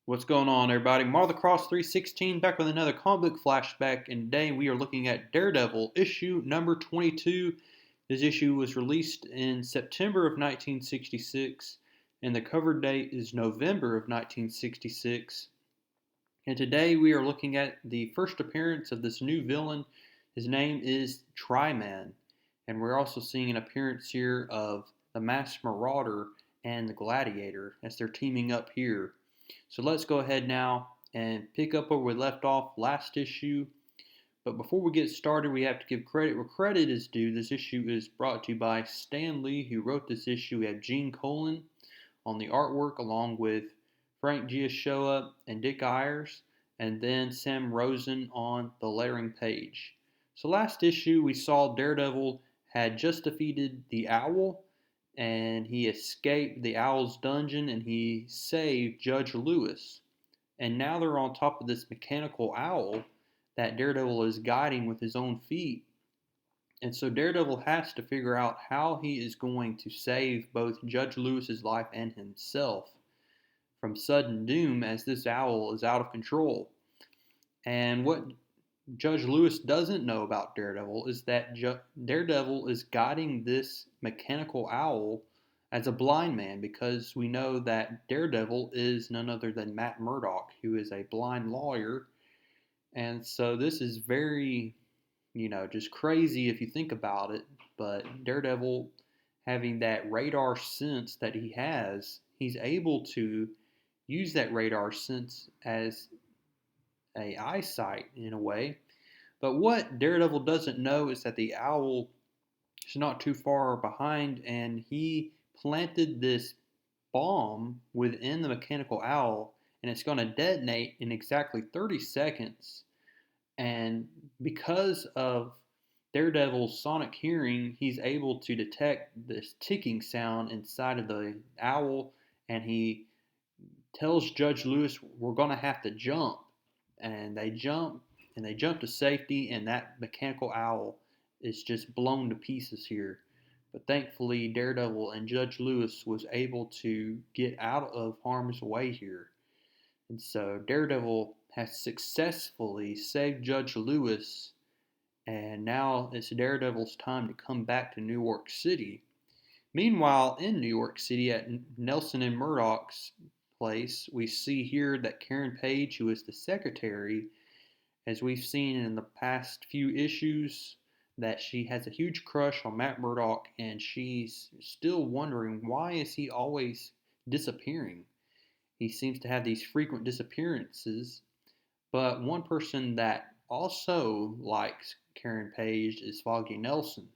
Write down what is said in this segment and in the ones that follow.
What's going on, everybody? Martha Cross 316 back with another comic book flashback, and today we are looking at Daredevil issue number 22. This issue was released in September of 1966, and the cover date is November of 1966. And today we are looking at the first appearance of this new villain. His name is Tri-Man, and we're also seeing an appearance here of the Masked Marauder and the Gladiator as they're teaming up here. So let's go ahead now and pick up where we left off last issue. But before we get started, we have to give credit where credit is due. This issue is brought to you by Stan Lee, who wrote this issue. We have Gene Colan on the artwork, along with Frank Giashoa and Dick Ayers, and then Sam Rosen on the lettering page. So last issue, we saw Daredevil had just defeated the Owl, and he escaped the Owl's dungeon, and he saved Judge Lewis. And now they're on top of this mechanical owl that Daredevil is guiding with his own feet. And so Daredevil has to figure out how he is going to save both Judge Lewis's life and himself from sudden doom as this owl is out of control. And what Judge Lewis doesn't know about Daredevil is that Daredevil is guiding this mechanical owl as a blind man, because we know that Daredevil is none other than Matt Murdock, who is a blind lawyer. And so this is very, just crazy if you think about it. But Daredevil, having that radar sense that he has, he's able to use that radar sense as a eyesight in a way. But what Daredevil doesn't know is that the owl is not too far behind, and he planted this bomb within the mechanical owl, and it's going to detonate in exactly 30 seconds. And because of Daredevil's sonic hearing, he's able to detect this ticking sound inside of the owl, and he tells Judge Lewis, "We're going to have to jump." And they jump, and they jump to safety, and that mechanical owl is just blown to pieces here. But thankfully, Daredevil and Judge Lewis was able to get out of harm's way here. And so Daredevil has successfully saved Judge Lewis, and now it's Daredevil's time to come back to New York City. Meanwhile, in New York City at Nelson and Murdoch's place, we see here that Karen Page, who is the secretary, as we've seen in the past few issues, that she has a huge crush on Matt Murdock, and she's still wondering, why is he always disappearing? He seems to have these frequent disappearances. But one person that also likes Karen Page is Foggy Nelson.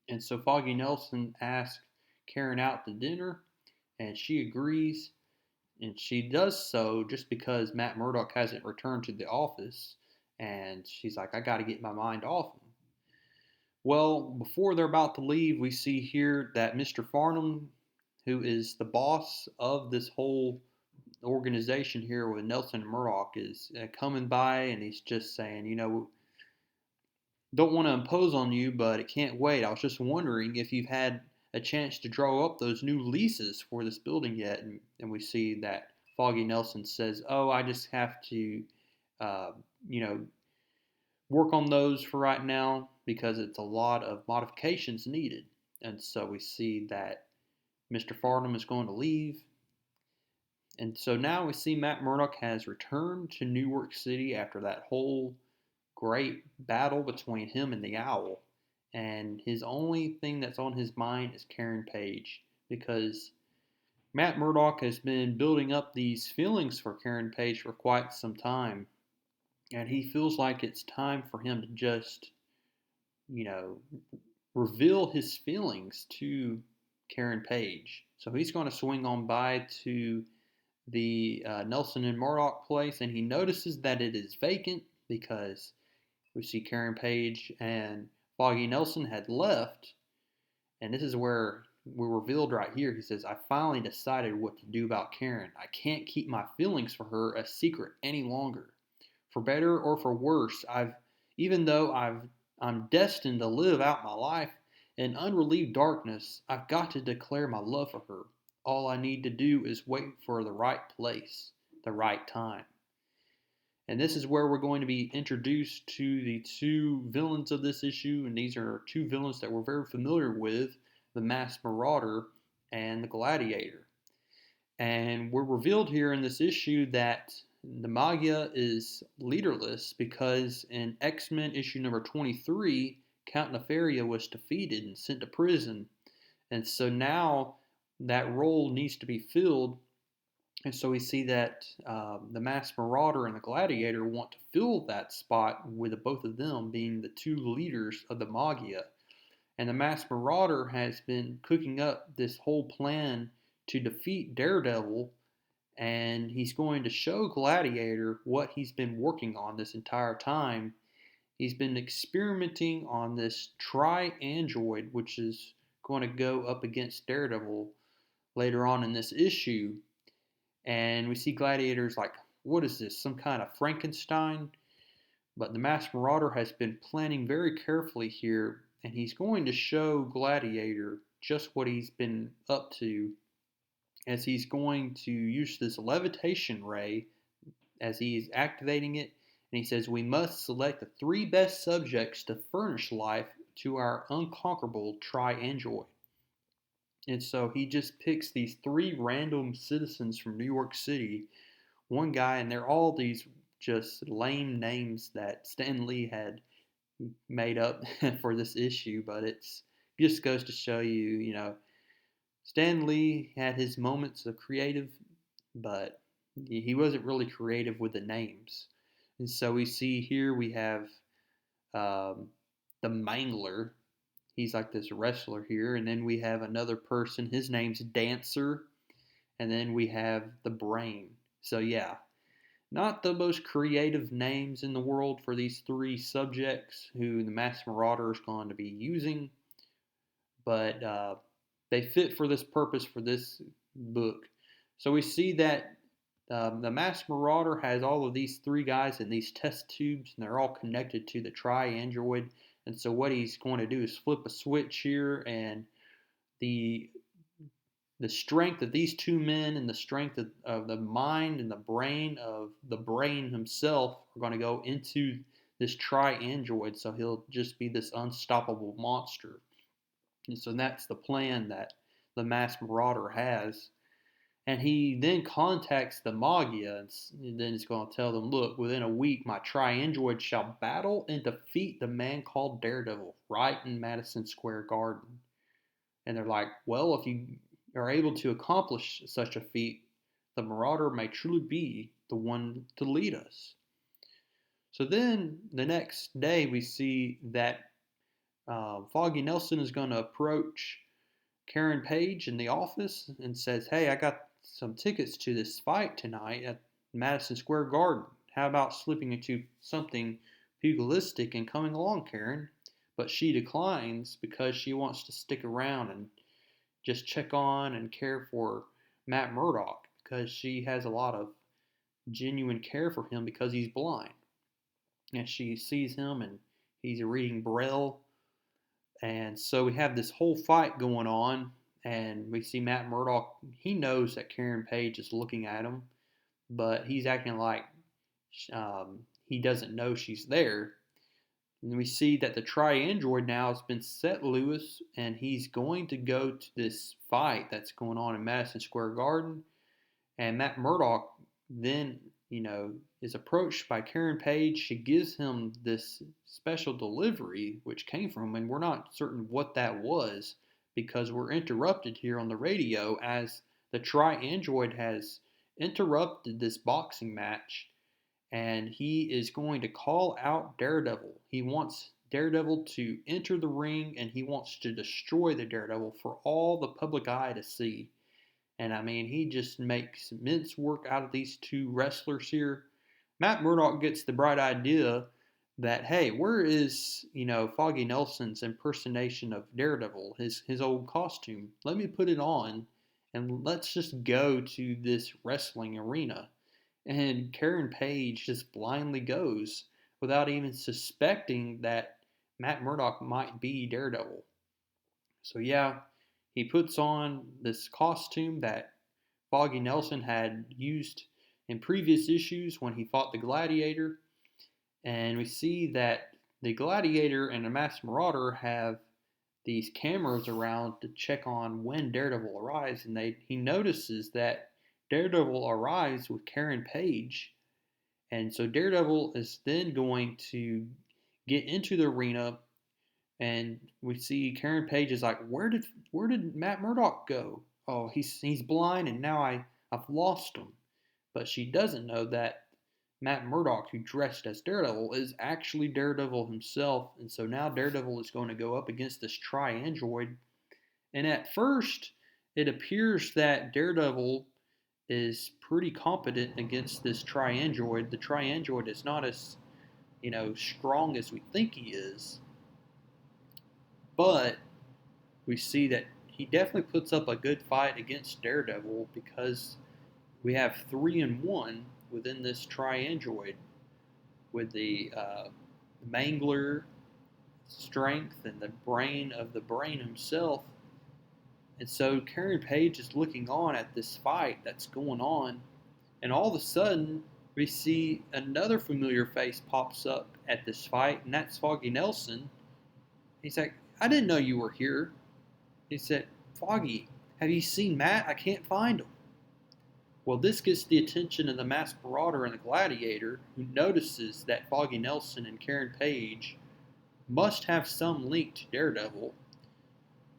And so Foggy Nelson asks Karen out to dinner, and she agrees. And she does so just because Matt Murdock hasn't returned to the office. And she's like, "I got to get my mind off him." Well, before they're about to leave, we see here that Mr. Farnham, who is the boss of this whole organization here with Nelson and Murdoch, is coming by, and he's just saying, "Don't want to impose on you, but it can't wait. I was just wondering if you've had a chance to draw up those new leases for this building yet." And we see that Foggy Nelson says, "Oh, I just have to, uh, you know, work on those for right now because it's a lot of modifications needed." And so we see that Mr. Farnham is going to leave. And so now we see Matt Murdock has returned to New York City after that whole great battle between him and the Owl. And his only thing that's on his mind is Karen Page, because Matt Murdock has been building up these feelings for Karen Page for quite some time. And he feels like it's time for him to just, you know, reveal his feelings to Karen Page. So he's going to swing on by to the Nelson and Murdoch place, and he notices that it is vacant because we see Karen Page and Foggy Nelson had left. And this is where we're revealed right here. He says, "I finally decided what to do about Karen. I can't keep my feelings for her a secret any longer. For better or for worse, even though I'm destined to live out my life in unrelieved darkness, I've got to declare my love for her. All I need to do is wait for the right place. the right time. And this is where we're going to be introduced to the two villains of this issue, and these are two villains that we're very familiar with, the Masked Marauder and the Gladiator. And we're revealed here in this issue that the Magia is leaderless because in X-Men issue number 23, Count Nefaria was defeated and sent to prison. And so now that role needs to be filled. And so we see that the Masked Marauder and the Gladiator want to fill that spot with both of them being the two leaders of the Magia. And the Masked Marauder has been cooking up this whole plan to defeat Daredevil, and he's going to show Gladiator what he's been working on this entire time. He's been experimenting on this tri-android, which is going to go up against Daredevil later on in this issue. And we see Gladiator's like, what is this, some kind of Frankenstein? But the Masked Marauder has been planning very carefully here, and he's going to show Gladiator just what he's been up to, as he's going to use this levitation ray as he is activating it. And he says, we must select the three best subjects to furnish life to our unconquerable tri-android. And so he just picks these three random citizens from New York City, one guy, and they're all these just lame names that Stan Lee had made up for this issue, but it's just goes to show you, Stan Lee had his moments of creative, but he wasn't really creative with the names. And so we see here we have the Mangler. He's like this wrestler here. And then we have another person. His name's Dancer. And then we have the Brain. So yeah, not the most creative names in the world for these three subjects who the Masked Marauder is going to be using. But they fit for this purpose for this book. So we see that the Masked Marauder has all of these three guys in these test tubes, and they're all connected to the tri-android. And so what he's going to do is flip a switch here, and the strength of these two men and the strength of the mind and the brain of the Brain himself are going to go into this tri-android, so he'll just be this unstoppable monster. And so that's the plan that the Masked Marauder has. And he then contacts the Magia, and then he's going to tell them, look, within a week, my tri-android shall battle and defeat the man called Daredevil right in Madison Square Garden. And they're like, well, if you are able to accomplish such a feat, the Marauder may truly be the one to lead us. So then the next day we see that Foggy Nelson is going to approach Karen Page in the office and says, hey, I got some tickets to this fight tonight at Madison Square Garden. How about slipping into something pugilistic and coming along, Karen? But she declines because she wants to stick around and just check on and care for Matt Murdock, because she has a lot of genuine care for him because he's blind. And she sees him and he's reading Braille. And so we have this whole fight going on, and we see Matt Murdock. He knows that Karen Page is looking at him, but he's acting like he doesn't know she's there. And we see that the tri-android now has been set loose, and he's going to go to this fight that's going on in Madison Square Garden. And Matt Murdock then, is approached by Karen Page. She gives him this special delivery, which came from him, and we're not certain what that was because we're interrupted here on the radio as the tri-android has interrupted this boxing match, and he is going to call out Daredevil. He wants Daredevil to enter the ring, and he wants to destroy the Daredevil for all the public eye to see. And I mean, he just makes immense work out of these two wrestlers here. Matt Murdock gets the bright idea that, hey, where is, Foggy Nelson's impersonation of Daredevil, his old costume? Let me put it on, and let's just go to this wrestling arena. And Karen Page just blindly goes without even suspecting that Matt Murdock might be Daredevil. So yeah, he puts on this costume that Foggy Nelson had used in previous issues when he fought the Gladiator. And we see that the Gladiator and the Masked Marauder have these cameras around to check on when Daredevil arrives, and he notices that Daredevil arrives with Karen Page, and so Daredevil is then going to get into the arena, and we see Karen Page is like, where did Matt Murdock go? Oh, he's blind, and now I've lost him. But she doesn't know that Matt Murdock, who dressed as Daredevil, is actually Daredevil himself. And so now Daredevil is going to go up against this Tri-Android. And at first, it appears that Daredevil is pretty competent against this Tri-Android. The Tri-Android is not as, strong as we think he is. But we see that he definitely puts up a good fight against Daredevil because we have 3-in-1 within this Tri-Android with the Mangler strength and the brain of the brain himself. And so Karen Page is looking on at this fight that's going on, and all of a sudden we see another familiar face pops up at this fight, and that's Foggy Nelson. He's like, I didn't know you were here. He said, Foggy, have you seen Matt? I can't find him. Well, this gets the attention of the Masked Marauder and the Gladiator, who notices that Foggy Nelson and Karen Page must have some link to Daredevil.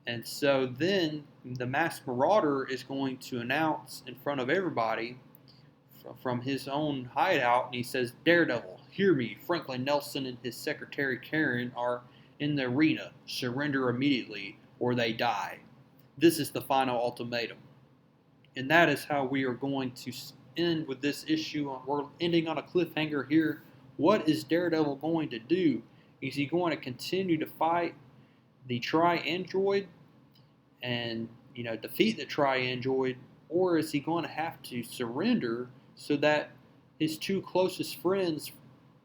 And so then the Masked Marauder is going to announce in front of everybody from his own hideout, and he says, Daredevil, hear me. Franklin Nelson and his secretary Karen are in the arena. Surrender immediately or they die. This is the final ultimatum. And that is how we are going to end with this issue. We're ending on a cliffhanger here. What is Daredevil going to do? Is he going to continue to fight the Tri-Android and defeat the Tri-Android, or is he going to have to surrender so that his two closest friends,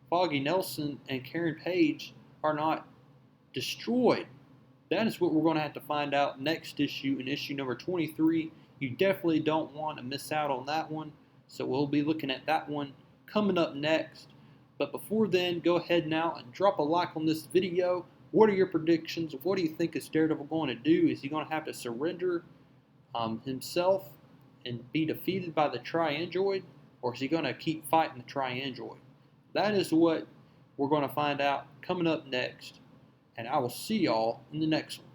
Foggy Nelson and Karen Page, are not destroyed? That is what we're going to have to find out next issue, in issue number 23. You definitely don't want to miss out on that one, so we'll be looking at that one coming up next. But before then, go ahead now and drop a like on this video. What are your predictions? What do you think is Daredevil going to do? Is he going to have to surrender himself and be defeated by the Tri-Android, or is he going to keep fighting the Tri-Android? That is what we're going to find out coming up next, and I will see y'all in the next one.